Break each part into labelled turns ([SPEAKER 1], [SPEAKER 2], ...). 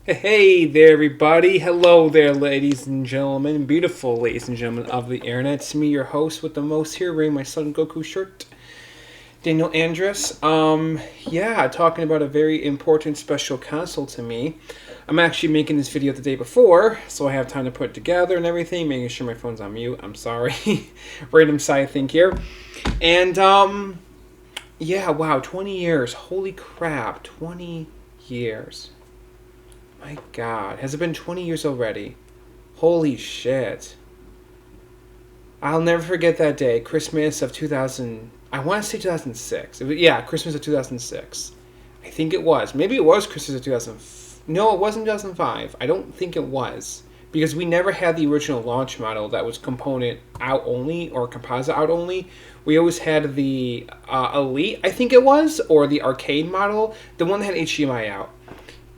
[SPEAKER 1] Hey there, everybody. Hello there, ladies and gentlemen. Beautiful ladies and gentlemen of the internet. It's me, your host with the most here, wearing my Son Goku shirt, Daniel Andrus. Yeah, talking about a very important special console to me. I'm actually making this video the day before, so I have time to put it together and everything, making sure my phone's on mute. I'm sorry. Random side thing here. And, yeah, wow, 20 years. Holy crap, 20 years. My God, has it been 20 years already? Holy shit. I'll never forget that day, Christmas of 2000, I want to say 2006. Yeah, Christmas of 2006. I think it was. Maybe it was Christmas of 2000. No, it wasn't 2005. I don't think it was. Because we never had the original launch model that was component out only or composite out only. We always had the Elite, I think it was, or the arcade model, the one that had HDMI out.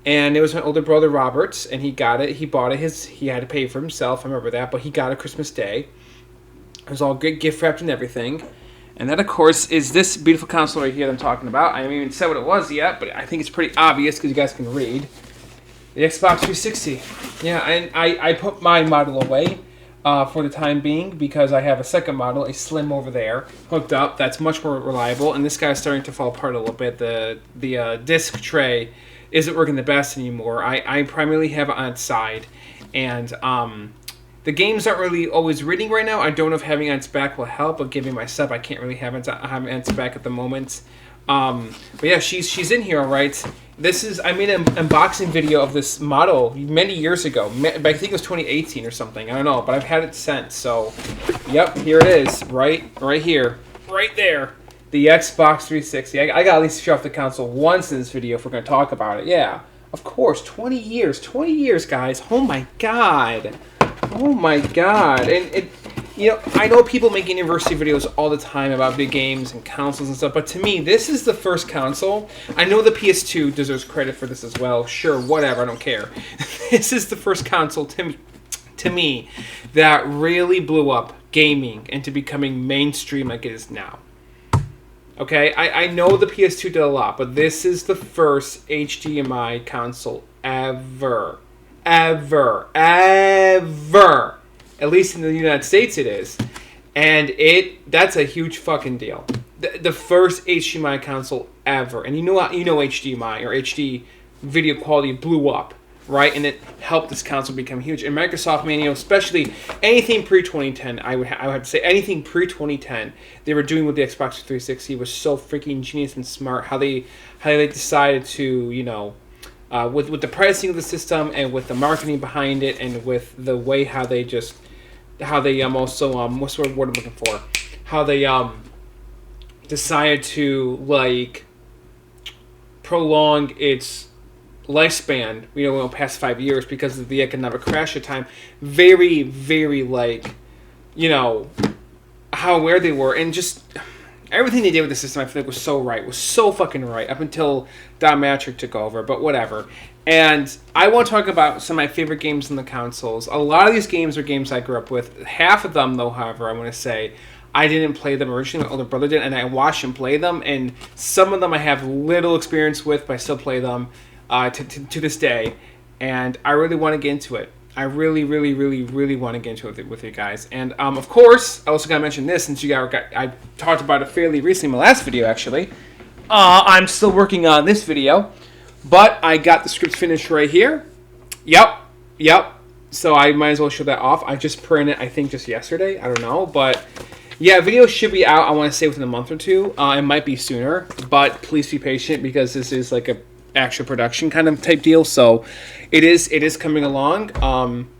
[SPEAKER 1] And it was my older brother Roberts, and he got it. He bought it. He had to pay for himself. I remember that, but he got it Christmas Day. It was all good, gift wrapped and everything. And that, of course, is this beautiful console right here that I'm talking about. I haven't even said what it was yet, but I think it's pretty obvious because you guys can read. The Xbox 360. Yeah, and I put my model away for the time being because I have a second model, a Slim over there, hooked up. That's much more reliable. And this guy's starting to fall apart a little bit. The disc tray isn't working the best anymore. I primarily have it on its side, and the games aren't really always reading right now. I don't know if having it on its back will help, but given my sub, I can't really have it on its back at the moment. But yeah, she's in here, all right. I made an unboxing video of this model many years ago. I think it was 2018 or something. I don't know, but I've had it since. So, yep, here it is, right here, right there. The Xbox 360. I got at least show off the console once in this video if we're going to talk about it. Yeah, of course. 20 years. 20 years, guys. Oh, my God. Oh, my God. And I know people make anniversary videos all the time about big games and consoles and stuff, but to me, this is the first console. I know the PS2 deserves credit for this as well. Sure, whatever. I don't care. This is the first console to me that really blew up gaming into becoming mainstream like it is now. Okay, I know the PS2 did a lot, but this is the first HDMI console ever. At least in the United States it is. And that's a huge fucking deal. The first HDMI console ever. And you know HDMI or HD video quality blew up, right? And it helped this console become huge. And Microsoft, man, especially anything pre-2010, I would have to say anything pre-2010, they were doing with the Xbox 360 was so freaking genius and smart. How they decided to, with the pricing of the system and with the marketing behind it and with the way how they what's the word I'm looking for? How they decided to prolong its lifespan, past 5 years because of the economic crash at the time. Very, very how aware they were, and just everything they did with the system, I feel like was so fucking right up until Don Mattrick took over, but whatever. And I want to talk about some of my favorite games on the consoles. A lot of these games are games I grew up with. Half of them, though, however, I want to say, I didn't play them originally. My older brother did, and I watched him play them. And some of them I have little experience with, but I still play them to this day. And I really want to get into it. I really, really, really, really want to get into it with you guys. And, of course, I also got to mention this, since I talked about it fairly recently in my last video, actually. I'm still working on this video, but I got the script finished right here. Yep. So I might as well show that off. I just printed it, I think, just yesterday. I don't know, but yeah, video should be out, I want to say, within a month or two. It might be sooner, but please be patient because this is like a actual production kind of type deal, so it is coming along.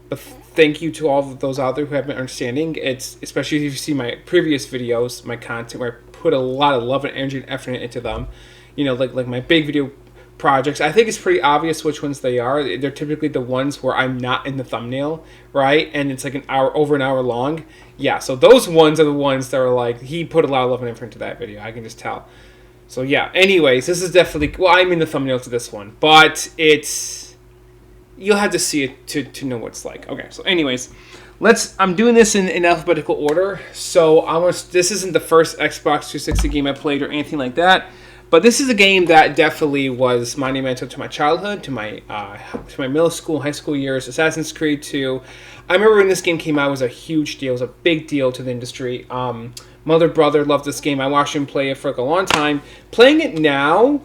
[SPEAKER 1] But thank you to all of those out there who have been understanding. It's especially if you see my previous videos, my content where I put a lot of love and energy and effort into them. Like my big video projects. I think it's pretty obvious which ones they are. They're typically the ones where I'm not in the thumbnail, right? And it's like over an hour long. Yeah, so those ones are the ones that are he put a lot of love and effort into that video. I can just tell. So yeah, anyways, this is definitely, I'm in the thumbnail to this one, but you'll have to see it to know what it's like. Okay, so anyways, I'm doing this in alphabetical order, so this isn't the first Xbox 360 game I played or anything like that, But this is a game that definitely was monumental to my childhood, to my middle school, high school years. Assassin's Creed 2. I remember when this game came out, it was a huge deal. It was a big deal to the industry. Mother, brother loved this game. I watched him play it for like a long time. Playing it now,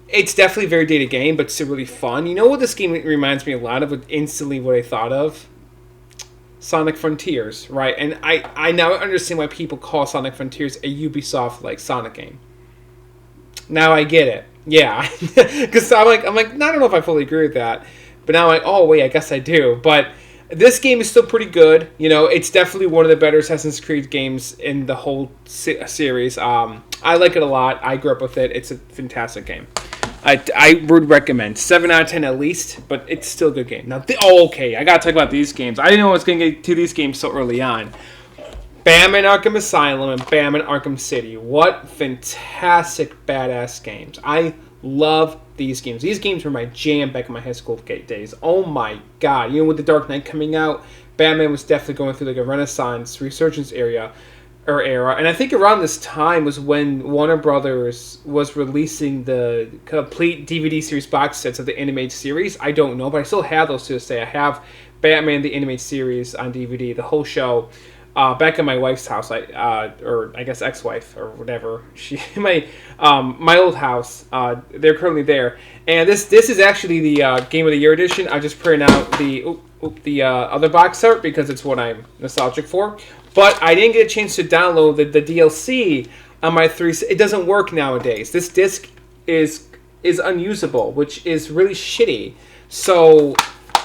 [SPEAKER 1] it's definitely a very dated game, but it's really fun. You know what this game reminds me a lot of? Instantly what I thought of? Sonic Frontiers, right? And I now understand why people call Sonic Frontiers a Ubisoft-like Sonic game. Now I get it. Yeah. Because I'm like, I don't know if I fully agree with that. But now I'm like, oh, wait, I guess I do. But this game is still pretty good. You know, it's definitely one of the better Assassin's Creed games in the whole series. I like it a lot. I grew up with it. It's a fantastic game. I would recommend 7 out of 10 at least, but it's still a good game. Now, okay, I gotta talk about these games. I didn't know I was gonna get to these games so early on. Batman Arkham Asylum and Batman Arkham City. What fantastic, badass games! I love these games. These games were my jam back in my high school days. Oh my god! You know, with The Dark Knight coming out, Batman was definitely going through like a Renaissance, resurgence era. And I think around this time was when Warner Brothers was releasing the complete DVD series box sets of the animated series. I don't know, but I still have those to this day. I have Batman the animated series on DVD, the whole show, back at my wife's house, or I guess ex-wife or whatever. My old house. They're currently there, and this is actually the Game of the Year edition. I just printed out the other box art because it's what I'm nostalgic for. But I didn't get a chance to download the DLC on my 3. It doesn't work nowadays. This disc is unusable, which is really shitty. So,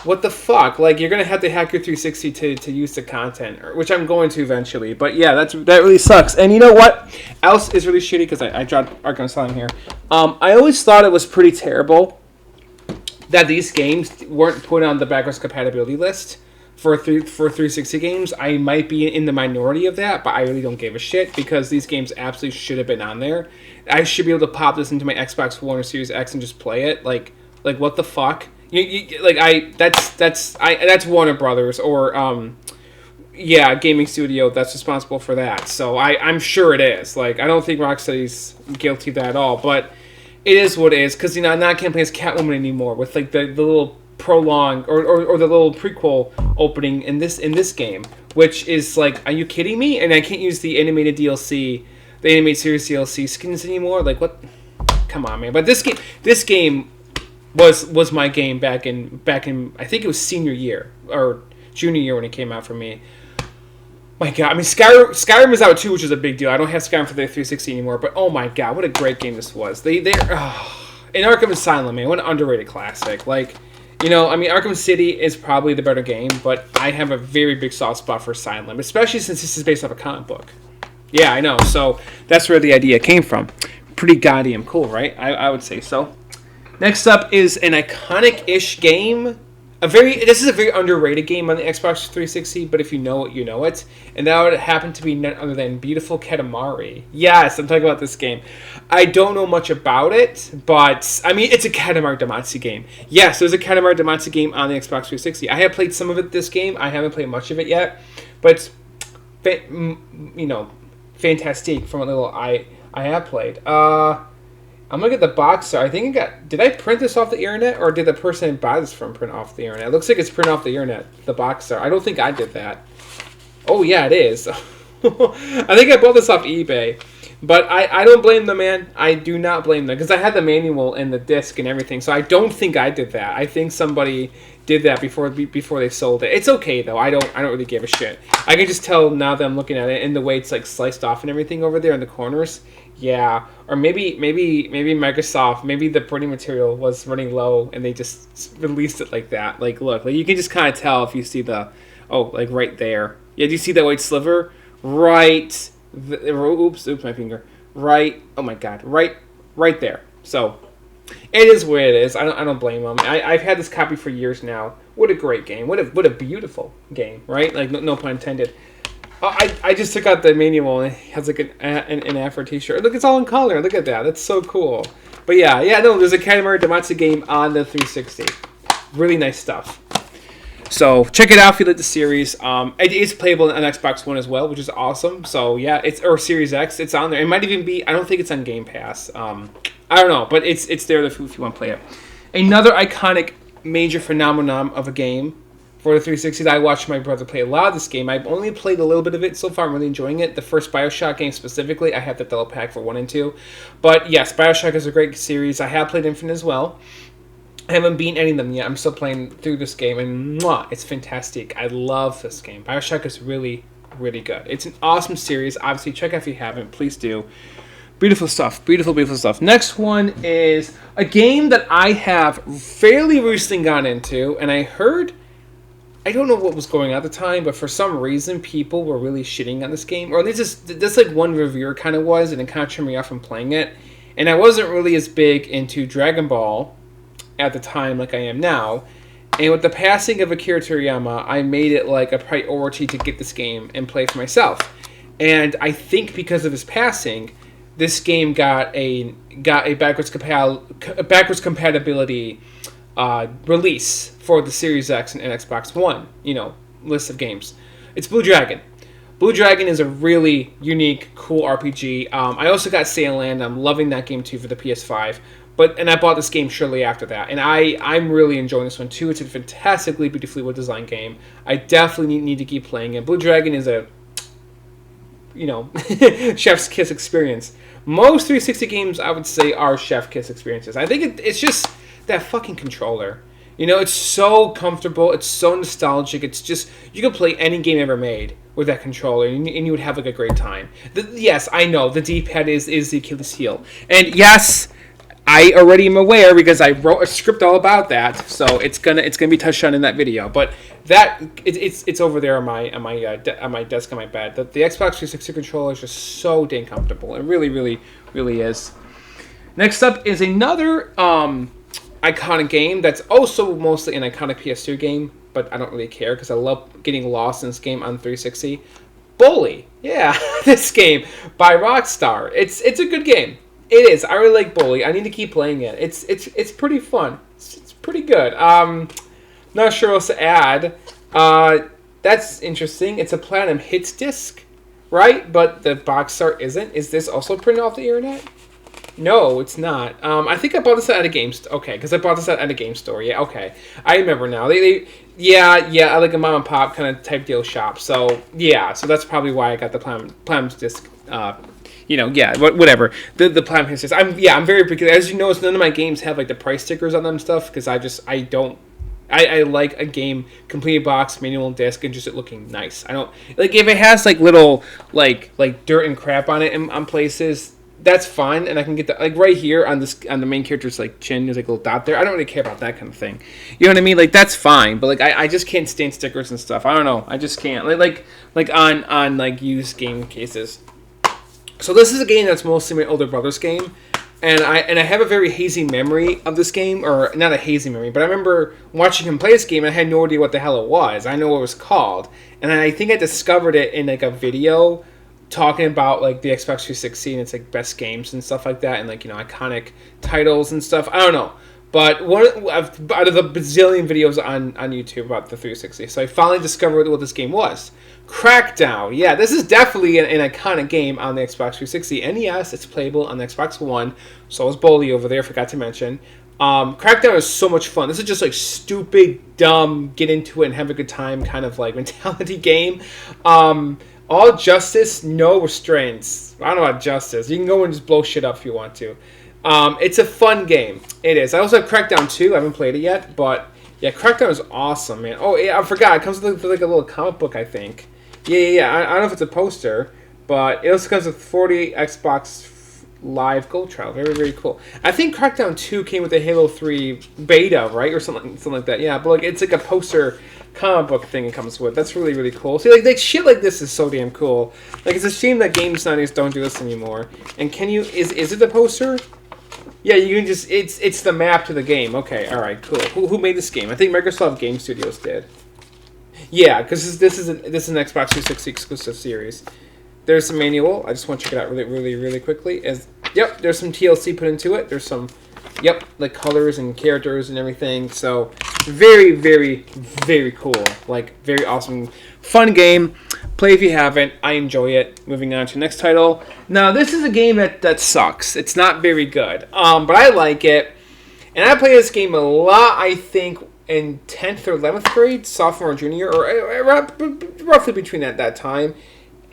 [SPEAKER 1] what the fuck? Like, you're gonna have to hack your 360 to use the content, which I'm going to eventually. But yeah, that really sucks. And you know what else is really shitty? Because I dropped Arkham Asylum here. I always thought it was pretty terrible that these games weren't put on the backwards compatibility list. For 360 games, I might be in the minority of that, but I really don't give a shit because these games absolutely should have been on there. I should be able to pop this into my Xbox One or Series X and just play it. Like what the fuck? That's Warner Brothers or gaming studio that's responsible for that. So I'm sure it is. Like, I don't think Rocksteady's guilty of that at all, but it is what it is because I'm not can't play as Catwoman anymore with like the little prologue or the little prequel opening in this game, which is like, are you kidding me? And I can't use the animated DLC, the animated series DLC skins anymore. Like, what? Come on, man. But this game was my game back in I think it was senior year or junior year when it came out for me. My god, I mean, Skyrim is out too, which is a big deal. I don't have Skyrim for the 360 anymore, but oh my god, what a great game this was. In Arkham Asylum, man, what an underrated classic. Like, you know, I mean, Arkham City is probably the better game, but I have a very big soft spot for Asylum, especially since this is based off a comic book. Yeah, I know. So that's where the idea came from. Pretty goddamn cool, right? I would say so. Next up is an iconic-ish game. This is a very underrated game on the Xbox 360, but if you know it, you know it. And that would happen to be none other than Beautiful Katamari. Yes, I'm talking about this game. I don't know much about it, but, I mean, it's a Katamari Damacy game. Yes, there's a Katamari Damacy game on the Xbox 360. I have played some of it this game. I haven't played much of it yet, but it's, fantastic from what little I have played. I'm gonna get the box art. I think did I print this off the internet, or did the person buy this from print off the internet? It looks like it's printed off the internet, the box art. I don't think I did that. Oh yeah, it is. I think I bought this off eBay. But I don't blame them, man. I do not blame them, because I had the manual and the disc and everything, so I don't think I did that. I think somebody did that before they sold it. It's okay though. I don't really give a shit. I can just tell now that I'm looking at it, and the way it's like sliced off and everything over there in the corners. Yeah, or maybe Microsoft, maybe the printing material was running low and they just released it like that. Like, look, like you can just kind of tell if you see like right there. Yeah, do you see that white sliver? Right. Oops, my finger. Right. Oh my God. Right there. So, it is what it is. I don't blame them. I've had this copy for years now. What a great game. What a beautiful game, right? Like, no pun intended. I just took out the manual and it has like an Afro t-shirt. Look, it's all in color. Look at that. That's so cool. But yeah, no, there's a Katamari Damacy game on the 360. Really nice stuff. So check it out if you like the series. It is playable on Xbox One as well, which is awesome. So yeah, or Series X. It's on there. It might even be. I don't think it's on Game Pass. I don't know, but it's there if you want to play it. Another iconic, major phenomenon of a game for the 360 that I watched my brother play a lot of this game. I've only played a little bit of it so far. I'm really enjoying it. The first BioShock game specifically, I have the Delta Pack for 1 and 2. But yes, BioShock is a great series. I have played Infinite as well. I haven't beaten any of them yet. I'm still playing through this game, and it's fantastic. I love this game. BioShock is really, really good. It's an awesome series. Obviously, check out if you haven't. Please do. Beautiful stuff. Beautiful, beautiful stuff. Next one is a game that I have fairly recently gone into, and I heard... I don't know what was going on at the time, but for some reason, people were really shitting on this game. Or at least this like one reviewer kind of was, and it kind of turned me off from playing it. And I wasn't really as big into Dragon Ball at the time like I am now. And with the passing of Akira Toriyama, I made it like a priority to get this game and play for myself. And I think because of his passing, this game got a backwards compatibility release for the Series X and Xbox One, list of games. It's Blue Dragon. Blue Dragon is a really unique, cool RPG. I also got Sailand. I'm loving that game too for the PS5. And I bought this game shortly after that. And I'm really enjoying this one too. It's a fantastically, beautifully well-designed game. I definitely need to keep playing it. Blue Dragon is a, chef's kiss experience. Most 360 games, I would say, are chef kiss experiences. I think it's just that fucking controller. It's so comfortable. It's so nostalgic. It's just, you can play any game ever made with that controller, and you would have like a great time. Yes, I know, the D-pad is the Achilles heel. And yes, I already am aware because I wrote a script all about that, so it's gonna be touched on in that video. But it's over there on my desk on my bed. The Xbox 360 controller is just so dang comfortable. It really, really, really is. Next up is another iconic game that's also mostly an iconic PS2 game, but I don't really care because I love getting lost in this game on 360. Bully, yeah, this game by Rockstar. It's a good game. It is. I really like Bully. I need to keep playing it. It's pretty fun. It's pretty good. Not sure what else to add. That's interesting. It's a Platinum Hits disc, right? But the box art isn't. Is this also printed off the internet? No, it's not. I think I bought this at a game store. Okay, because I bought this at a game store. Yeah, okay. I remember now. I like a mom and pop kind of type deal shop. So, yeah. So that's probably why I got the Platinum disc. Whatever. The Platinum Hits disc. I'm very particular. As you notice, none of my games have like the price stickers on them stuff because I like a game completed box, manual disc, and just it looking nice. I don't like if it has like little like dirt and crap on it on places. That's fine, and I can get that like right here on the main character's like chin. There's like a little dot there. I don't really care about that kind of thing. You know what I mean? Like that's fine, but like I just can't stand stickers and stuff. I don't know. I just can't like on like used game cases. So this is a game that's mostly my older brother's game, and I have a very hazy memory of this game, or not a hazy memory, but I remember watching him play this game and I had no idea what the hell it was. I know what it was called, and I think I discovered it in like a video talking about like the Xbox 360 and it's like best games and stuff like that, and like iconic titles and stuff. I don't know, but out of the bazillion videos on YouTube about the 360, so I finally discovered what this game was. Crackdown. Yeah, this is definitely an iconic game on the Xbox 360, and yes, it's playable on the Xbox One. So is Bully over there, forgot to mention. Crackdown is so much fun. This is just like stupid, dumb, get into it and have a good time kind of like mentality game. All justice, no restraints. I don't know about justice. You can go and just blow shit up if you want to. It's a fun game. It is. I also have Crackdown 2. I haven't played it yet, but yeah, Crackdown is awesome, man. Oh, yeah, I forgot. It comes with like a little comic book, I think. Yeah. I don't know if it's a poster, but it also comes with 40 Xbox Live Gold Trial. Very, very cool. I think Crackdown 2 came with a Halo 3 beta, right, or something like that. Yeah, but like it's like a poster comic book thing it comes with. That's really, really cool. See, like shit like this is so damn cool. Like it's a shame that games nowadays don't do this anymore. And can you? Is it a poster? Yeah, you can just it's the map to the game. Okay, all right, cool. Who made this game? I think Microsoft Game Studios did. Yeah, because this is an Xbox 360 exclusive series. There's some manual. I just want to check it out really, really, really quickly. Yep, there's some TLC put into it. There's some, like colors and characters and everything. So Very, very, very cool. Like, very awesome. Fun game. Play if you haven't. I enjoy it. Moving on to the next title. Now, this is a game that sucks. It's not very good. But I like it. And I play this game a lot, I think, in 10th or 11th grade, sophomore or junior, or roughly between that time.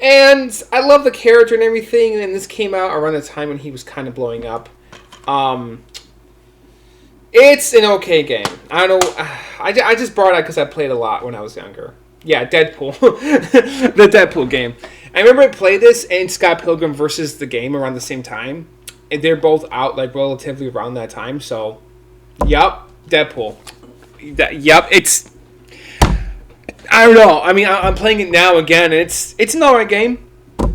[SPEAKER 1] And I love the character and everything, and this came out around the time when he was kind of blowing up. It's an okay game. I don't know. I just brought it out because I played a lot when I was younger. Yeah, Deadpool. The Deadpool game. I remember I played this and Scott Pilgrim versus the game around the same time. And they're both out like relatively around that time, so... Yup, Deadpool. Yup, it's... I don't know. I mean, I'm playing it now again, and it's an alright game. I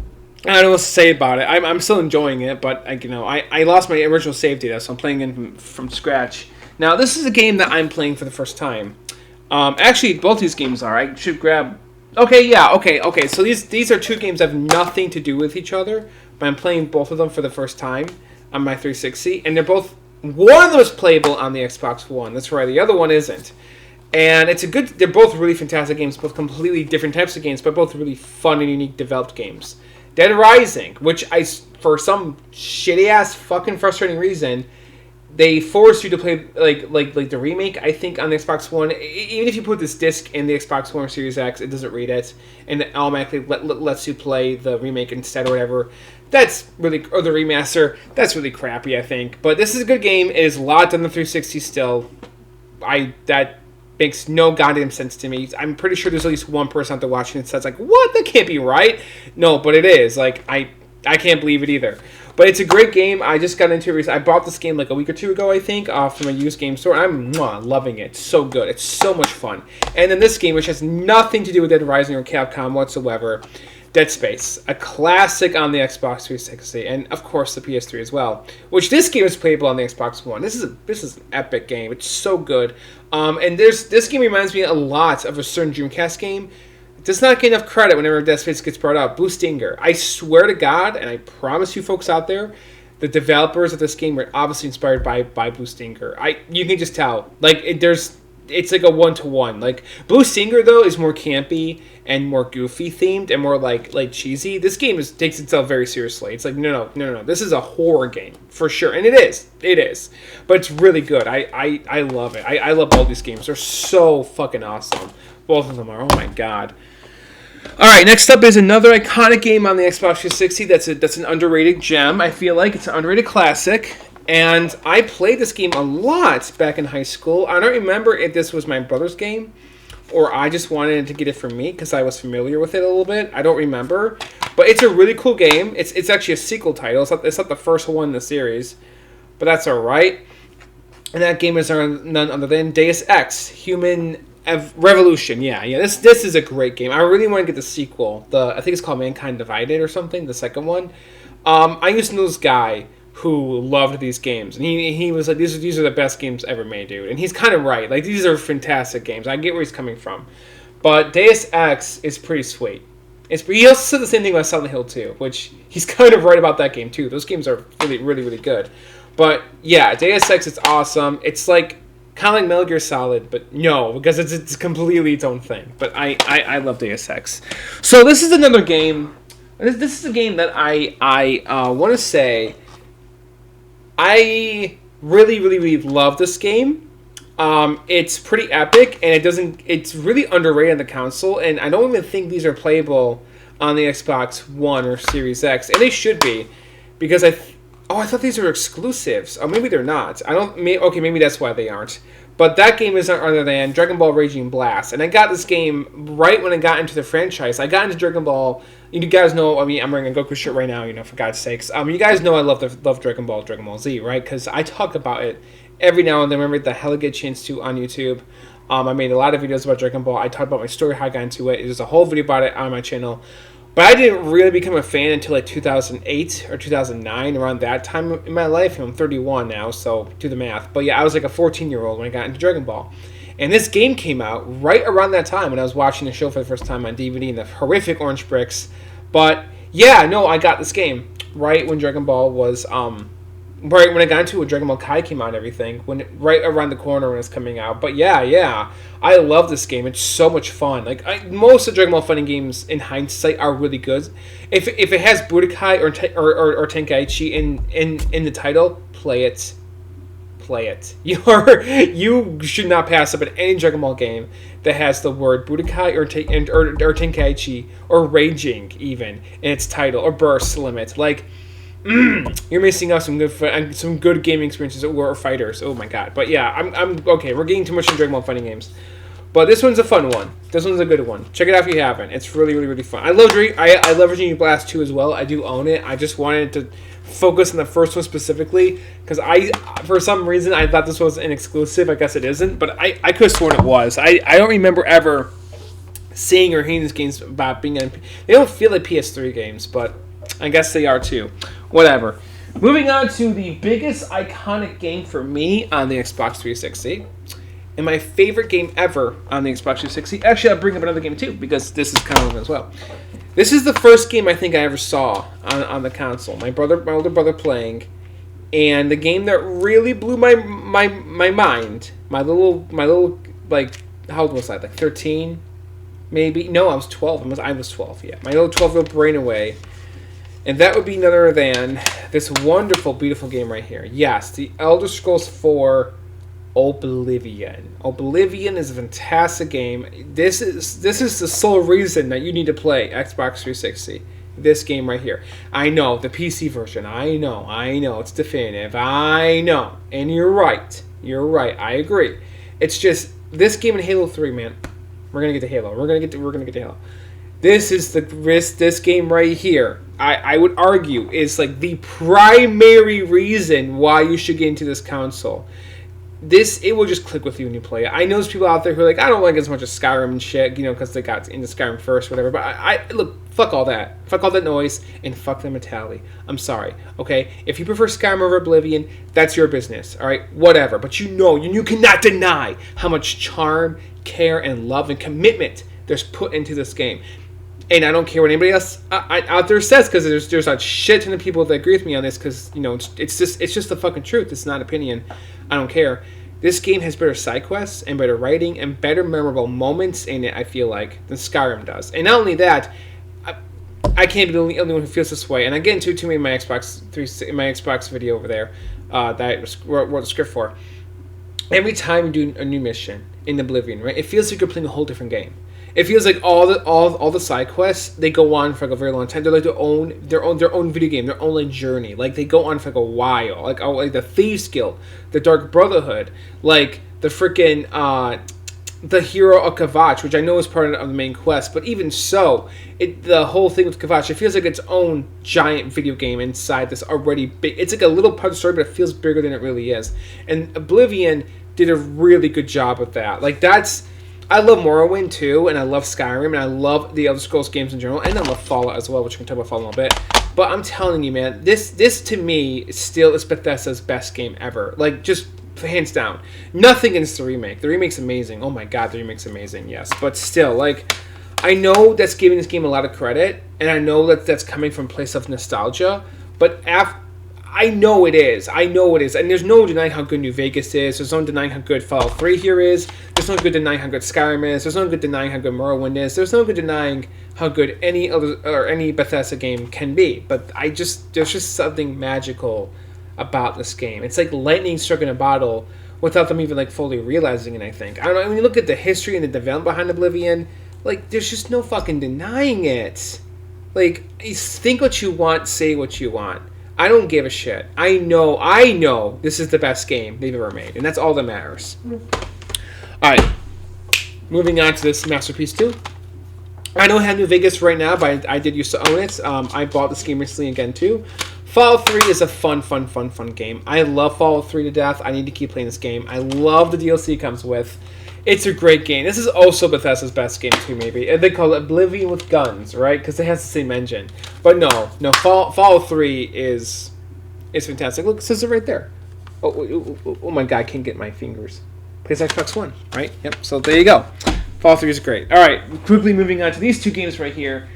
[SPEAKER 1] don't know what to say about it. I'm still enjoying it, but I lost my original save data, so I'm playing it from scratch. Now, this is a game that I'm playing for the first time. Actually, both these games are. I should grab... Okay. So these are two games that have nothing to do with each other, but I'm playing both of them for the first time on my 360, and they're both... One of them is playable on the Xbox One. That's right. The other one isn't. And they're both really fantastic games, both completely different types of games, but both really fun and unique developed games. Dead Rising, which for some shitty-ass fucking frustrating reason, they force you to play like the remake, I think, on the Xbox One. Even if you put this disc in the Xbox One or Series X, it doesn't read it, and it automatically lets you play the remake instead or whatever. That's really... Or the remaster. That's really crappy, I think. But this is a good game. It is locked on the 360 still. That makes no goddamn sense to me. I'm pretty sure there's at least one person out there watching it says, like, what? That can't be right. No, but it is. Like, I can't believe it either. But it's a great game. I just got into it recently. I bought this game like a week or two ago, I think, from a used game store. I'm loving it. It's so good. It's so much fun. And then this game, which has nothing to do with Dead Rising or Capcom whatsoever, Dead Space, a classic on the Xbox 360, and of course the PS3 as well. Which this game is playable on the Xbox One. This is an epic game. It's so good. And this game reminds me a lot of a certain Dreamcast game. It does not get enough credit whenever Dead Space gets brought up. Blue Stinger. I swear to God, and I promise you folks out there, the developers of this game were obviously inspired by Blue Stinger. You can just tell. Like it's like a 1-to-1. Like Blue Stinger though is more campy and more goofy themed and more like cheesy. This game takes itself very seriously. It's like no. This is a horror game for sure, and it is. But it's really good. I love it. I love all these games. They're so fucking awesome. Both of them are. Oh my god. All right, next up is another iconic game on the Xbox 360. That's an underrated gem. I feel like it's an underrated classic. And I played this game a lot back in high school. I don't remember if this was my brother's game or I just wanted to get it for me because I was familiar with it a little bit. I don't remember. But it's a really cool game. It's actually a sequel title. It's not the first one in the series. But that's all right. And that game is none other than Deus Ex, Human Revolution. Yeah. This is a great game. I really want to get the sequel. I think it's called Mankind Divided or something, the second one. I used to know this guy who loved these games, and he was like, these are the best games ever made, dude. And he's kind of right. Like, these are fantastic games. I get where he's coming from, but Deus Ex is pretty sweet. He also said the same thing about Silent Hill 2, which he's kind of right about that game too. Those games are really, really, really good. But yeah, Deus Ex is awesome. It's like kind of like Metal Gear Solid, but no, because it's completely its own thing. But I love Deus Ex. So this is another game. This is a game that I want to say. I really, really, really love this game. It's pretty epic, and it's really underrated on the console, and I don't even think these are playable on the Xbox One or Series X, and they should be, because I thought these were exclusives. Oh, maybe they're not. Maybe that's why they aren't. But that game is none other than Dragon Ball Raging Blast, and I got this game right when I got into the franchise. I got into Dragon Ball. You guys know, I mean, I'm wearing a Goku shirt right now, for God's sakes. You guys know I love Dragon Ball Z, right? Because I talk about it every now and then. Remember the hell I get a chance to on YouTube. I made a lot of videos about Dragon Ball. I talked about my story, how I got into it. There's a whole video about it on my channel. But I didn't really become a fan until like 2008 or 2009, around that time in my life. I'm 31 now, so do the math. But yeah, I was like a 14-year-old when I got into Dragon Ball. And this game came out right around that time when I was watching the show for the first time on DVD in the horrific orange bricks. But yeah, no, I got this game right when Dragon Ball was right when I got into it, when Dragon Ball Kai came out and everything, right around the corner when it's coming out. But yeah, I love this game. It's so much fun. Like most of Dragon Ball fighting games, in hindsight, are really good. If it has Budokai or Tenkaichi in the title, play it. Play it. You should not pass up at any Dragon Ball game that has the word Budokai or Tenkaichi or Raging even in its title, or Burst Limit. Like, you're missing out some good gaming experiences at War Fighters. Oh my god! But yeah, I'm okay. We're getting too much in Dragon Ball fighting games, but this one's a fun one. This one's a good one. Check it out if you haven't. It's really fun. I love Virginia Blast 2 as well. I do own it. I just wanted to focus on the first one specifically because for some reason I thought this was an exclusive. I guess it isn't, but I could have sworn it was. I don't remember ever seeing or hearing these games about being on. They don't feel like PS3 games, but I guess they are too. Whatever. Moving on to the biggest iconic game for me on the Xbox 360. And my favorite game ever on the Xbox 360. Actually, I'll bring up another game too, because this is kind of one as well. This is the first game I think I ever saw on the console. My older brother playing. And the game that really blew my mind. My little, like, how old was I? Like 13? Maybe? No, I was 12. I was 12, yeah. My little 12-year-old brain away. And that would be none other than this wonderful, beautiful game right here. Yes, the Elder Scrolls 4 Oblivion. Oblivion is a fantastic game. This is the sole reason that you need to play Xbox 360. This game right here. I know, the PC version. I know. It's definitive. I know. And you're right. I agree. It's just, this game in Halo 3, man. We're going to get to Halo. We're going to get to Halo. This game right here, I would argue, is like the primary reason why you should get into this console. It will just click with you when you play it. I know there's people out there who are like, I don't like as much as Skyrim and shit, because they got into Skyrim first, whatever. But I look, fuck all that. Fuck all that noise, and fuck the mentality. I'm sorry, okay? If you prefer Skyrim over Oblivion, that's your business, all right? Whatever. But you cannot deny how much charm, care, and love and commitment there's put into this game. And I don't care what anybody else out there says, because there's a shit ton of people that agree with me on this, because it's just the fucking truth. It's not opinion. I don't care. This game has better side quests and better writing and better memorable moments in it, I feel like, than Skyrim does. And not only that, I can't be the only one who feels this way. And I get into it too many in my Xbox video over there that I wrote the script for. Every time you do a new mission in Oblivion, right, it feels like you're playing a whole different game. It feels like all the side quests, they go on for like a very long time. They're like their own video game, their own like journey. Like they go on for like a while. Like the Thieves Guild, the Dark Brotherhood, like the freaking the Hero of Kvatch, which I know is part of the main quest. But even so, the whole thing with Kvatch, it feels like its own giant video game inside this already big. It's like a little part of the story, but it feels bigger than it really is. And Oblivion did a really good job with that. Like I love Morrowind too, and I love Skyrim, and I love the Elder Scrolls games in general, and I love Fallout as well, which we can talk about Fallout in a little bit. But I'm telling you, man, this to me still is Bethesda's best game ever. Like, just hands down. Nothing against the remake. The remake's amazing. Oh my god, the remake's amazing, yes. But still, like, I know that's giving this game a lot of credit, and I know that that's coming from a place of nostalgia, but I know it is. And there's no denying how good New Vegas is. There's no denying how good Fallout 3 here is. There's no good denying how good Skyrim is. There's no good denying how good Morrowind is. There's no good denying how good any Bethesda game can be. But there's just something magical about this game. It's like lightning struck in a bottle without them even like fully realizing it, I think. I don't know. When you look at the history and the development behind Oblivion, like, there's just no fucking denying it. Like, think what you want, say what you want. I don't give a shit. I know this is the best game they've ever made, and that's all that matters. Alright, moving on to this Masterpiece 2. I don't have New Vegas right now, but I did used to own it. I bought this game recently again too. Fallout 3 is a fun game. I love Fallout 3 to death. I need to keep playing this game. I love the DLC it comes with. It's a great game. This is also Bethesda's best game too, maybe. And they call it Oblivion with guns, right? Because it has the same engine. But no. Fallout 3 is fantastic. Look, it says it right there. Oh my god, I can't get my fingers. Plays Xbox One, right? Yep, so there you go. Fallout 3 is great. Alright, quickly moving on to these two games right here.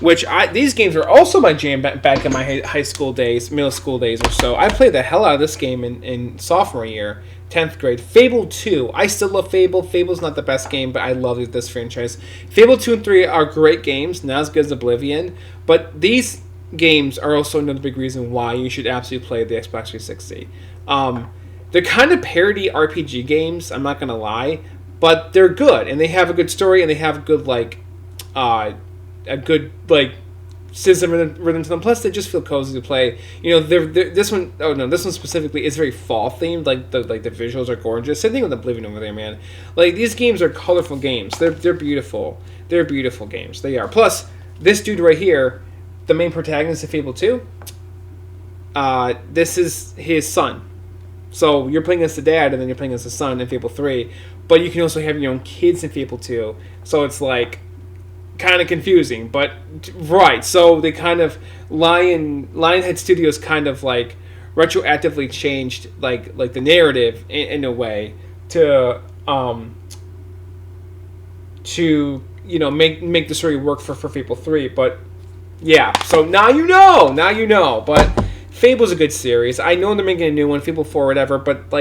[SPEAKER 1] which these games are also my jam back in my high school days, middle school days or so. I played the hell out of this game in sophomore year, 10th grade. Fable 2. I still love Fable. Fable's not the best game, but I love this franchise. Fable 2 and 3 are great games, not as good as Oblivion, but these games are also another big reason why you should absolutely play the Xbox 360. They're kind of parody RPG games, I'm not going to lie, but they're good, and they have a good story, and they have good, a good system rhythm to them. Plus, they just feel cozy to play. This one specifically is very fall themed. The visuals are gorgeous. Same thing with Oblivion over there, man. These games are colorful games. They're beautiful. They're beautiful games. They are. Plus, this dude right here, the main protagonist of Fable 2, this is his son. So you're playing as the dad, and then you're playing as the son in Fable 3. But you can also have your own kids in Fable 2. So it's kind of confusing, but right. So they kind of Lionhead Studios kind of retroactively changed the narrative in a way to make the story work for Fable 3. But yeah, so now you know. But Fable's a good series. I know they're making a new one, Fable 4 or whatever, but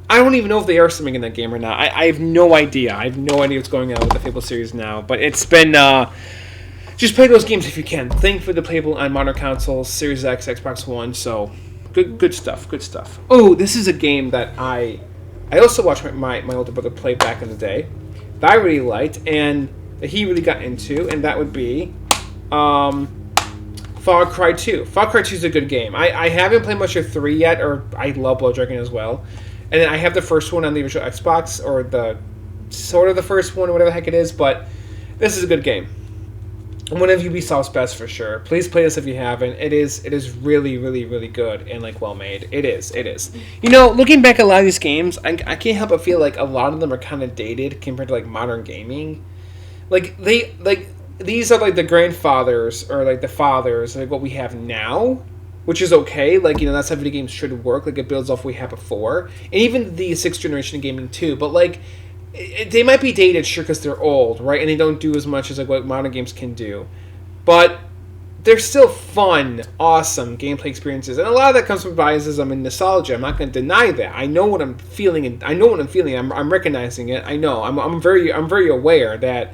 [SPEAKER 1] I don't even know if they are still making that game or not. I have no idea. I have no idea what's going on with the Fable series now. But it's been... just play those games if you can. Thankfully, they're playable on modern consoles, Series X, Xbox One. So, good stuff. Good stuff. Oh, this is a game that I also watched my older brother play back in the day that I really liked and that he really got into, and that would be Far Cry 2. Far Cry 2 is a good game. I haven't played much of 3 yet, or I love Blood Dragon as well. And then I have the first one on the original Xbox, or the first one, or whatever the heck it is, but this is a good game. One of Ubisoft's best for sure. Please play this if you haven't. It is really, really, really good and well made. It is. Looking back at a lot of these games, I can't help but feel like a lot of them are kind of dated compared to modern gaming. These are the grandfathers or the fathers what we have now. Which is okay, that's how video games should work. It builds off what we had before, and even the 6th generation of gaming too. But they might be dated, sure, because they're old, right? And they don't do as much as what modern games can do. But they're still fun, awesome gameplay experiences, and a lot of that comes from biasism and nostalgia. I'm not going to deny that. I know what I'm feeling, and I know what I'm feeling. I'm recognizing it. I know. I'm very aware that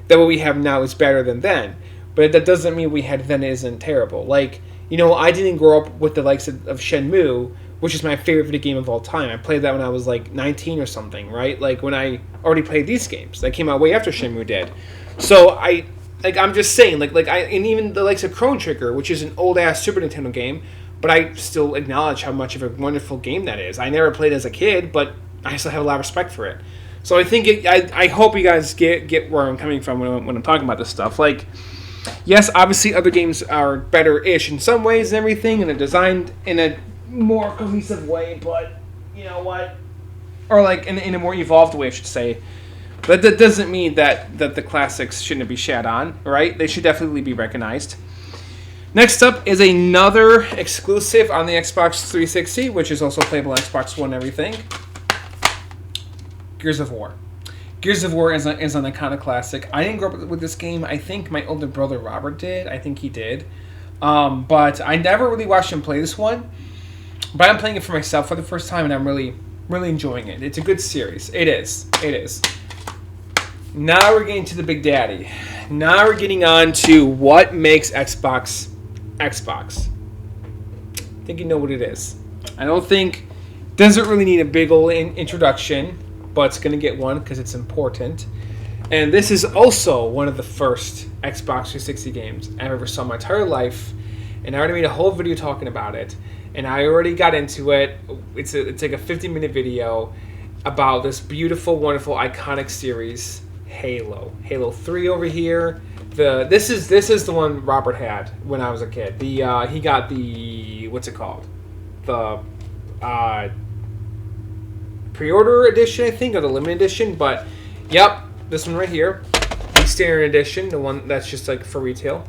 [SPEAKER 1] what we have now is better than then. But that doesn't mean we had then isn't terrible. I didn't grow up with the likes of Shenmue, which is my favorite video game of all time. I played that when I was 19 or something, right? When I already played these games. That came out way after Shenmue did. So I'm just saying, and even the likes of Chrono Trigger, which is an old-ass Super Nintendo game, but I still acknowledge how much of a wonderful game that is. I never played it as a kid, but I still have a lot of respect for it. So I think, I hope you guys get where I'm coming from when I'm talking about this stuff. Yes, obviously other games are better-ish in some ways and everything, and they're designed in a more cohesive way, but you know what? Or in a more evolved way, I should say. But that doesn't mean that the classics shouldn't be shat on, right? They should definitely be recognized. Next up is another exclusive on the Xbox 360, which is also playable on Xbox One and everything. Gears of War. Gears of War is an iconic classic. I didn't grow up with this game. I think my older brother Robert did. I think he did. But I never really watched him play this one. But I'm playing it for myself for the first time, and I'm really, really enjoying it. It's a good series. It is. Now we're getting to the big daddy. Now we're getting on to what makes Xbox Xbox. I think you know what it is. I don't think... Doesn't really need a big old introduction, but it's going to get one because it's important. And this is also one of the first Xbox 360 games I ever saw in my entire life. And I already made a whole video talking about it. And I already got into it. It's like a 50-minute video about this beautiful, wonderful, iconic series, Halo. Halo 3 over here. This is the one Robert had when I was a kid. He got the, what's it called? The pre-order edition, I think, or the limited edition. But yep, this one right here, the standard edition, the one that's just for retail.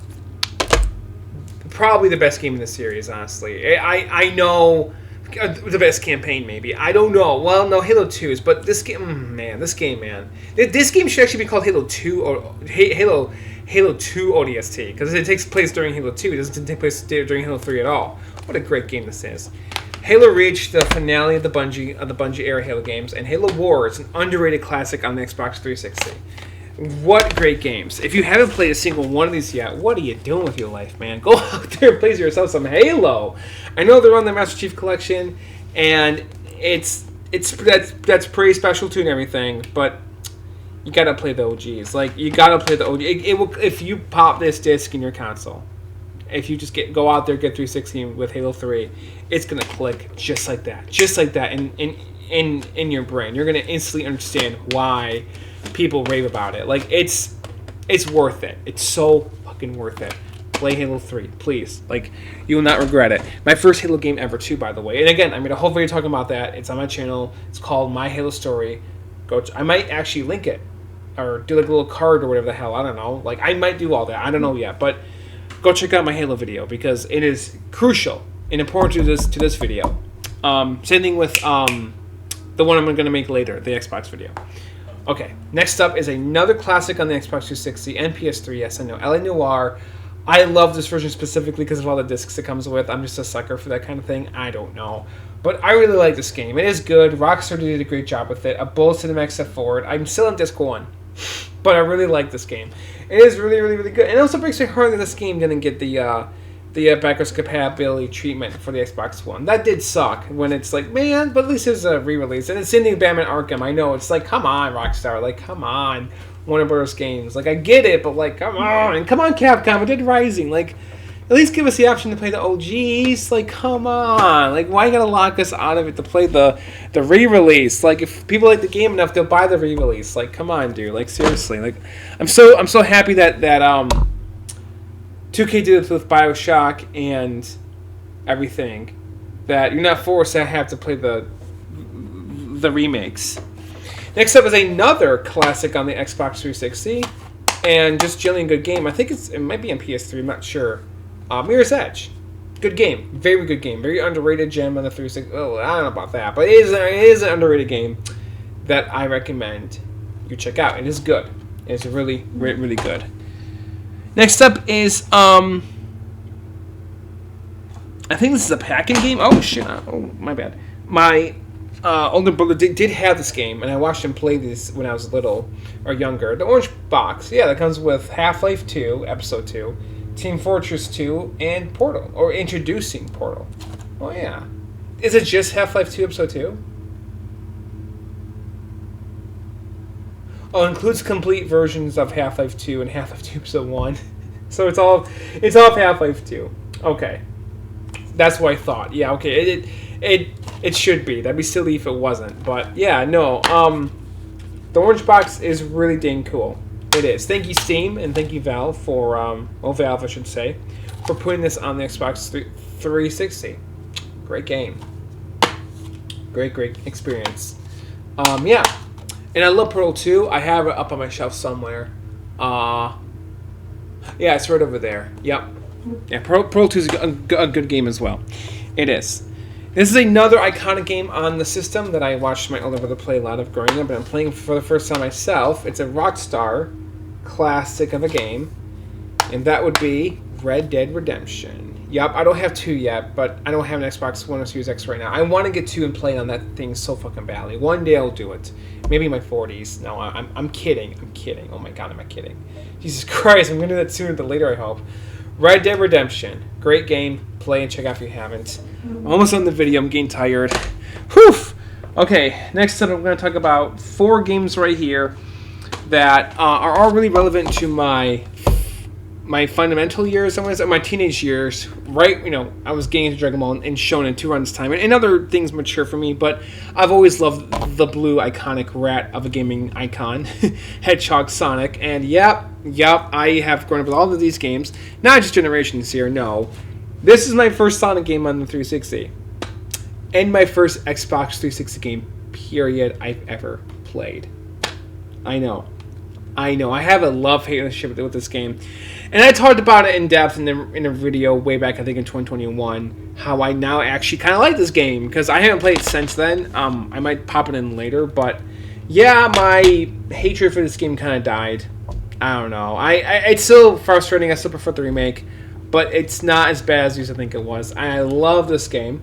[SPEAKER 1] Probably the best game in the series, honestly. I know the best campaign, maybe. I don't know. Well, no, Halo 2 is, but this game, man. This game should actually be called Halo 2 or Halo Halo 2 ODST, because it takes place during Halo 2. It doesn't take place during Halo 3 at all. What a great game this is. Halo Reach, the finale of the Bungie era Halo games, and Halo Wars, an underrated classic on the Xbox 360. What great games. If you haven't played a single one of these yet, what are you doing with your life, man? Go out there and play yourself some Halo. I know they're on the Master Chief Collection, and that's pretty special too and everything, but you gotta play the OGs. Like, you gotta play the OG. It will, if you pop this disc in your console, if you just go out there, get 360 with Halo 3, it's gonna click just like that in your brain. You're gonna instantly understand why people rave about it. Like, it's worth it. It's so fucking worth it. Play Halo 3, please. Like, you will not regret it. My first Halo game ever, too, by the way. And again, I made a whole video talking about that. It's on my channel. It's called My Halo Story. I might actually link it, or do like a little card or whatever the hell. I don't know. Like, I might do all that. I don't know yet, but go check out my Halo video because it is crucial and important to this video. Same thing with the one I'm going to make later, the Xbox video. Okay, next up is another classic on the Xbox 360 and PS3. Yes, I know, LA Noire. I love this version specifically because of all the discs it comes with. I'm just a sucker for that kind of thing. I don't know. But I really like this game. It is good. Rockstar did a great job with it. A bold cinematic step forward. I'm still on disc 1. But I really like this game. It is really, really, really good. And it also breaks my heart that this game didn't get the backwards compatibility treatment for the Xbox One. That did suck when it's like, man, but at least it's a re-release. And it's in the Batman Arkham. I know. It's like, come on, Rockstar. Like, come on. Warner Bros. Games. Like, I get it, but like, come on. And come on, Capcom. It did Rising. Like, at least give us the option to play the OGs. Like, come on. Like, why you gotta lock us out of it to play the re-release? Like, if people like the game enough, they'll buy the re-release. Like, come on, dude. Like, seriously. Like, I'm so happy that 2K did it with BioShock and everything, that you're not forced to have to play the remakes. Next up is another classic on the Xbox 360, and just generally a good game. I think it might be on PS3. I'm not sure. Mirror's Edge, good game, very good game, very underrated gem on the 360. Oh, I don't know about that, but it is an underrated game that I recommend you check out. It is good. It's really, really, really good. Next up is I think this is a packing game. Oh shit! Oh, my bad. My older brother did have this game, and I watched him play this when I was little or younger. The orange box, yeah, that comes with Half-Life 2, Episode 2, Team Fortress 2, and Portal, or introducing Portal. Oh yeah, is it just Half-Life 2, Episode 2? Oh, it includes complete versions of Half-Life 2 and Half-Life 2 Episode 1. So it's all Half-Life 2. Okay. That's what I thought. Yeah, okay. It should be. That'd be silly if it wasn't. But yeah, no. The orange box is really dang cool. It is. Thank you, Steam, and thank you, Valve, for Valve, I should say, for putting this on the Xbox 360. Great game. Great experience. Yeah. And I love Portal 2. I have it up on my shelf somewhere. Yeah, it's right over there. Yep. Yeah, Portal 2 is a good game as well. It is. This is another iconic game on the system that I watched my older brother play a lot of growing up, and I'm playing for the first time myself. It's a Rockstar classic of a game, and that would be Red Dead Redemption. Yep, I don't have 2 yet, but I don't have an Xbox One or Series X right now. I want to get 2 and play on that thing so fucking badly. One day I'll do it. Maybe in my 40s. No, I'm kidding. I'm kidding. Oh my god, am I kidding? Jesus Christ, I'm going to do that sooner than later, I hope. Red Dead Redemption. Great game. Play and check out if you haven't. I'm almost on the video. I'm getting tired. Whew! Okay, next up I'm going to talk about 4 games right here that are all really relevant to my fundamental years, my teenage years, right? I was getting into Dragon Ball and Shonen 2 runs time, and other things mature for me, but I've always loved the blue iconic rat of a gaming icon, Hedgehog Sonic, and yep, I have grown up with all of these games, not just generations here, no. This is my first Sonic game on the 360, and my first Xbox 360 game, period, I've ever played. I know. I have a love-hate relationship with this game. And I talked about it in depth in a video way back, I think in 2021, how I now actually kind of like this game, because I haven't played it since then. I might pop it in later, but yeah, my hatred for this game kind of died I don't know. It's still frustrating. I still prefer the remake, but it's not as bad as you used to think it was. I love this game.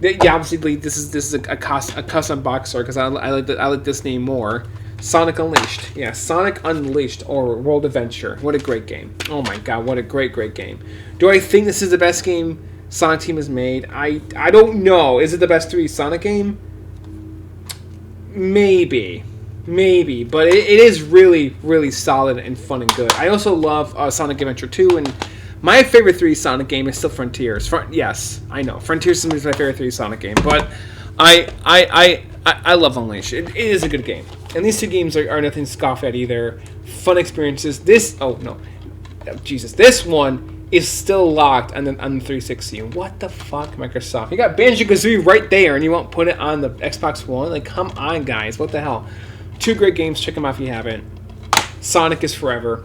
[SPEAKER 1] Yeah, obviously this is a custom box art because I like this name more. Sonic Unleashed. Yeah, Sonic Unleashed or World Adventure. What a great game. Oh my god, what a great game. Do I think this is the best game Sonic Team has made? I don't know. Is it the best 3D Sonic game? Maybe, but it is really solid and fun and good. I also love Sonic Adventure 2, and my favorite 3D Sonic game is still Frontiers. Yes, I know Frontiers is my favorite 3D Sonic game, but I love Unleashed. It is a good game, and these two games are nothing to scoff at either. Fun experiences. This this one is still locked on the 360. What the fuck, Microsoft? You got Banjo-Kazooie right there, and you won't put it on the Xbox One? Like, come on, guys. What the hell? 2 great games. Check them out if you haven't. Sonic is forever.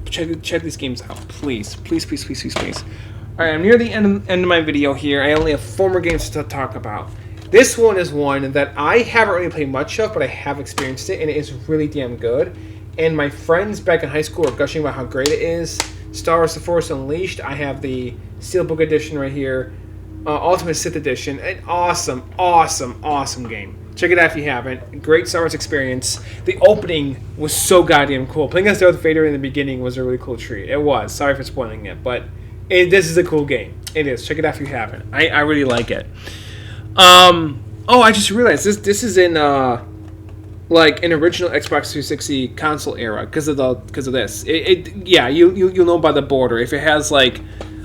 [SPEAKER 1] Check these games out, please. All right, I'm near the end of my video here. I only have 4 more games to talk about. This one is one that I haven't really played much of, but I have experienced it, and it is really damn good. And my friends back in high school are gushing about how great it is. Star Wars The Force Unleashed. I have the Steelbook edition right here. Ultimate Sith edition. An awesome game. Check it out if you haven't. Great Star Wars experience. The opening was so goddamn cool. Playing as Darth Vader in the beginning was a really cool treat. It was. Sorry for spoiling it, but this is a cool game. It is. Check it out if you haven't. I really like it. I just realized this is in like an original Xbox 360 console era because of this. You'll know by the border. If it has like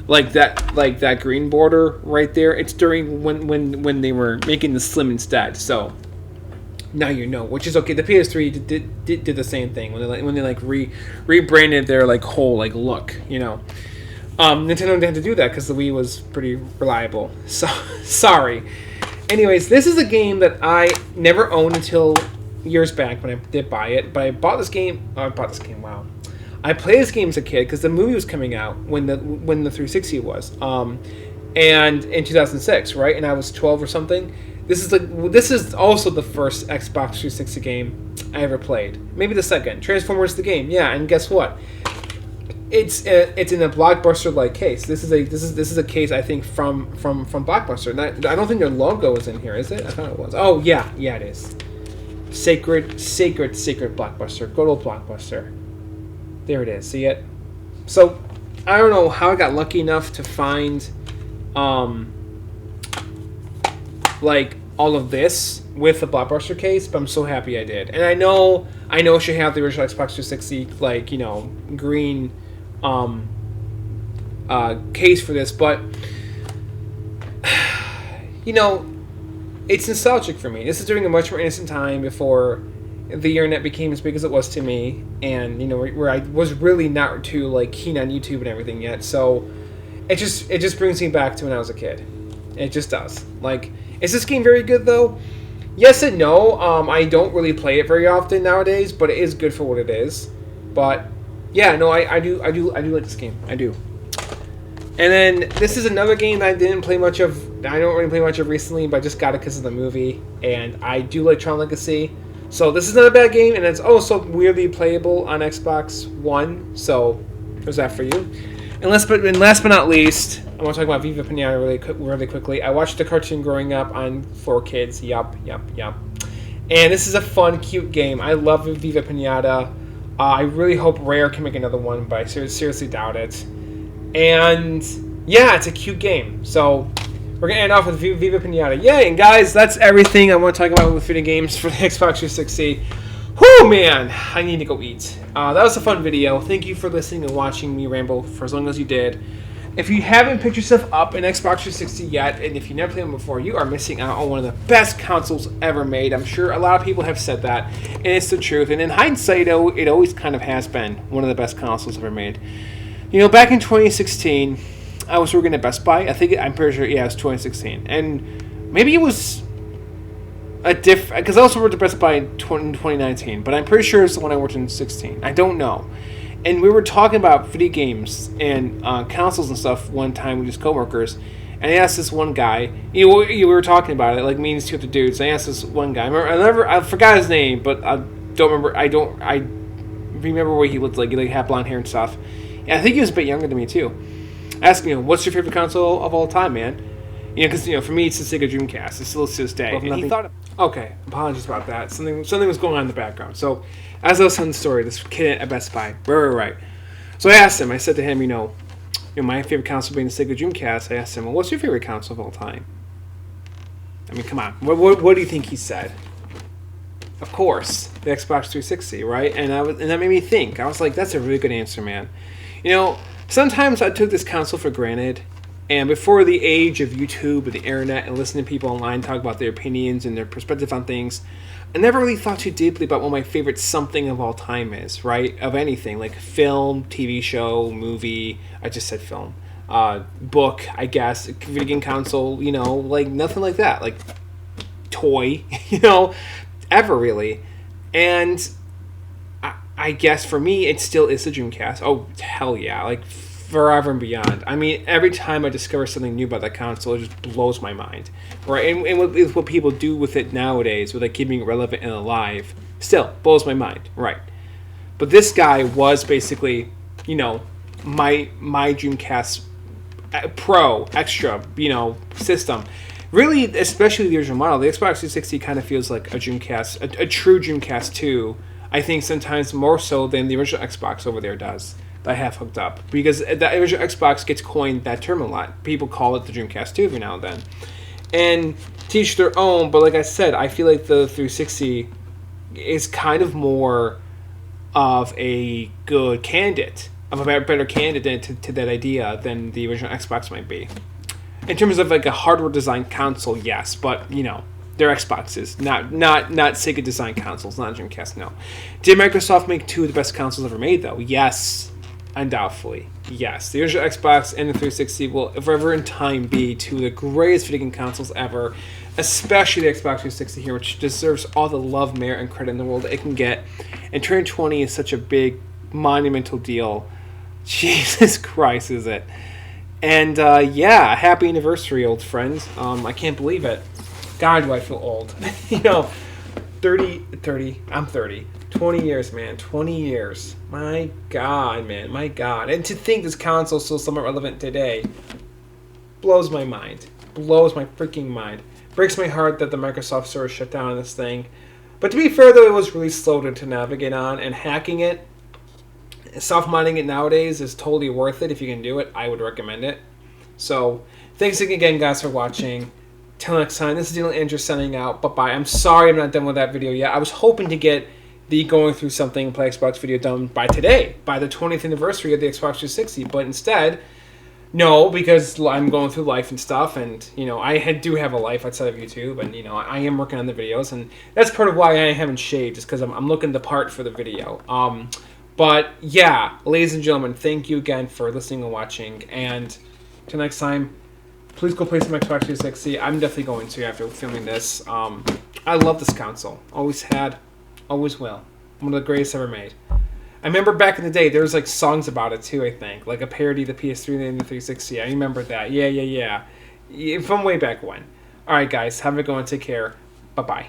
[SPEAKER 1] that green border right there, it's during when they were making the Slim instead. So now you know, which is okay. The PS3 did the same thing when they rebranded their whole look. You know, Nintendo didn't have to do that because the Wii was pretty reliable. So sorry. Anyways, this is a game that I never owned until years back when I did buy it. But I bought this game. Wow. I played this game as a kid because the movie was coming out when the 360 was, and in 2006, right? And I was 12 or something. This is also the first Xbox 360 game I ever played. Maybe the second. Transformers the game, yeah. And guess what? It's in a Blockbuster-like case. This is a case I think from Blockbuster. And I don't think their logo is in here, is it? I thought it was. Oh yeah, it is. Sacred Blockbuster. Good old Blockbuster. There it is. See it? So, I don't know how I got lucky enough to find, all of this with the Blockbuster case, but I'm so happy I did. And I know it should have the original Xbox 360, green, case for this, but, it's nostalgic for me. This is during a much more innocent time before the internet became as big as it was to me, and where I was really not too keen on YouTube and everything yet. So it just brings me back to when I was a kid. It just does. Is this game very good though? Yes and no. I don't really play it very often nowadays, but it is good for what it is. But yeah, no, I do like this game. I do. And then this is another game that I didn't play much of. I don't really play much of recently, but I just got it because of the movie, and I do like Tron Legacy. So this is not a bad game, and it's also weirdly playable on Xbox One. So there's that for you. And last but not least, I want to talk about Viva Pinata really quickly. I watched the cartoon growing up on 4Kids. Yup. And this is a fun, cute game. I love Viva Pinata. I really hope Rare can make another one, but I seriously doubt it. And yeah, it's a cute game. So we're going to end off with Viva Pinata. Yay! And guys, that's everything I want to talk about with video games for the Xbox 360. Whew, man! I need to go eat. That was a fun video. Thank you for listening and watching me ramble for as long as you did. If you haven't picked yourself up an Xbox 360 yet, and if you never played one before, you are missing out on one of the best consoles ever made. I'm sure a lot of people have said that, and it's the truth. And in hindsight, it always kind of has been one of the best consoles ever made. Back in 2016... I was working at Best Buy. I'm pretty sure, it was 2016. And maybe it was a because I also worked at Best Buy in 2019, but I'm pretty sure it's the one I worked in 16. I don't know. And we were talking about video games and consoles and stuff one time with his coworkers, and I asked this one guy, we were talking about it, me and two other dudes, I asked this one guy, I forgot his name, but I don't remember, I remember what he looked like. He had blonde hair and stuff. And I think he was a bit younger than me too. Asking him, what's your favorite console of all time, man? Because for me, it's the Sega Dreamcast. It's still to this day. And he thought, okay, apologies about that. Something was going on in the background. So, as I was telling the story, this kid at Best Buy, right. So I asked him. I said to him, my favorite console being the Sega Dreamcast. I asked him, well, what's your favorite console of all time? I mean, come on. What do you think he said? Of course, the Xbox 360, right? And that made me think. I was like, that's a really good answer, man. Sometimes I took this console for granted, and before the age of YouTube and the internet and listening to people online talk about their opinions and their perspective on things, I never really thought too deeply about what my favorite something of all time is, right? Of anything, like film, TV show, movie. I just said film. Book, I guess. Video game console, like nothing like that. Like toy, ever really. And I guess for me, it still is the Dreamcast. Oh, hell yeah. Like forever and beyond. I mean, every time I discover something new about that console, it just blows my mind, right? And what people do with it nowadays, with keeping it relevant and alive, still blows my mind, right? But this guy was basically, my Dreamcast Pro extra, system. Really, especially the original model, the Xbox 360 kind of feels like a Dreamcast, a true Dreamcast 2. I think sometimes more so than the original Xbox over there does. That I have hooked up, because the original Xbox gets coined that term a lot. People call it the Dreamcast 2 every now and then, and teach their own. But like I said, I feel like the 360 is kind of more of a good candidate, of a better candidate to that idea than the original Xbox might be. In terms of a hardware designed console, yes, but they're Xboxes, not Sega designed consoles, not Dreamcast. No. Did Microsoft make two of the best consoles ever made though? Yes. Undoubtedly, yes. The original Xbox and the 360 will forever in time be two of the greatest video game consoles ever, especially the Xbox 360 here, which deserves all the love, merit, and credit in the world that it can get. And turning 20 is such a big, monumental deal. Jesus Christ, is it? And happy anniversary, old friends. I can't believe it. God, do I feel old. 30, I'm 30. 20 years, man. 20 years. My God, man. My God. And to think this console is still somewhat relevant today blows my mind. Blows my freaking mind. Breaks my heart that the Microsoft Store shut down on this thing. But to be fair, though, it was really slow to navigate on. And hacking it, self-modding it nowadays is totally worth it. If you can do it, I would recommend it. So, thanks again, guys, for watching. Till next time, this is Daniel Andrews signing out. Bye-bye. I'm sorry I'm not done with that video yet. I was hoping to get the going through something play Xbox video done by today, by the 20th anniversary of the Xbox 360, but instead, no, because I'm going through life and stuff, and, I do have a life outside of YouTube, and, I am working on the videos, and that's part of why I haven't shaved, is because I'm looking the part for the video. But, yeah, ladies and gentlemen, thank you again for listening and watching, and till next time, please go play some Xbox 360. I'm definitely going to after filming this. I love this console. Always had. Always will. One of the greatest ever made. I remember back in the day, there was songs about it too, I think. Like a parody of the PS3 and the 360. I remember that. Yeah. From way back when. Alright guys, have a good one. Take care. Bye-bye.